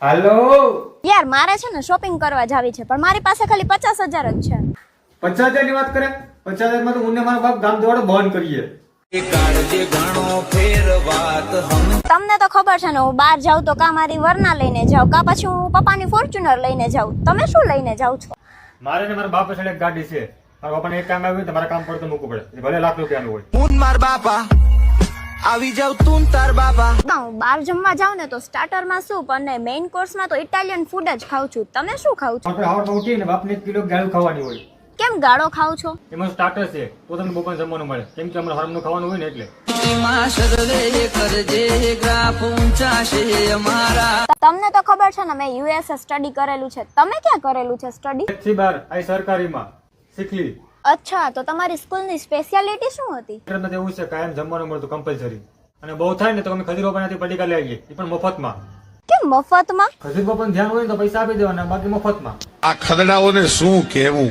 હાલો યાર મારે છે ને શોપિંગ કરવા જાવી છે પણ મારી પાસે ખાલી 50,000 જ છે. 50,000 ની વાત કરે? 50,000 માં તો હું ને મારા બાપ ગામ દોડો બંધ કરીએ. તમને તો ખબર છે ને હું બહાર જાઉં તો કા મારી વરના લઈને જાઉં કા પછી હું પપ્પાની ફોર્ચ્યુનર લઈને જાઉં. તમે શું લઈને જાવ છો? મારે ને મારા બાપ પાસે એક ગાડી છે. મારા બાપાને એક કામ આવ્યું તો મારા કામ પર તો મૂકવું પડે. ભલે લાખ રૂપિયાનું હોય. હું માર બાપા આવી જાવ તું તાર બાપા. હું બહાર જમવા જાઉં ને તો સ્ટાર્ટરમાં સૂપ અને મેઇન કોર્સમાં તો ઇટાલિયન ફૂડ જ ખાઉં છું. તમે શું ખાવ છો? આપણે હવારમાં ઉઠીને બાપને 1 કિલો ગાળું ખાવાની હોય. કેમ ગાળો ખાવ છો? એમાં સ્ટાર્ટર છે તો તમને બપોર જમવાનું મળે. કેમ કે અમારે હરામનું ખાવાનું હોય ને એટલે. તમને તો ખબર છે ને મેં યુએસ સ્ટડી કરેલું છે. તમે ક્યાં કરેલું છે સ્ટડી? 1 થી 12 આ સરકારીમાં શીખલી. અચ્છા, તો તમારી સ્કૂલની સ્પેશિયાલિટી શું હતી? એટલે એવું છે કાયમ જમવાનું મળતું કમ્પલસરી. અને બહુ થાય ને તો અમે ખજૂર બાપાનાથી પડીકા લઈ આવીએ. એ પણ મફતમાં. કેમ મફતમાં? ખજૂર બાપાનું ધ્યાન હોય ને તો પૈસા આપી દેવાના બાકી મફતમાં. આ ખદડાઓને શું કહેવું?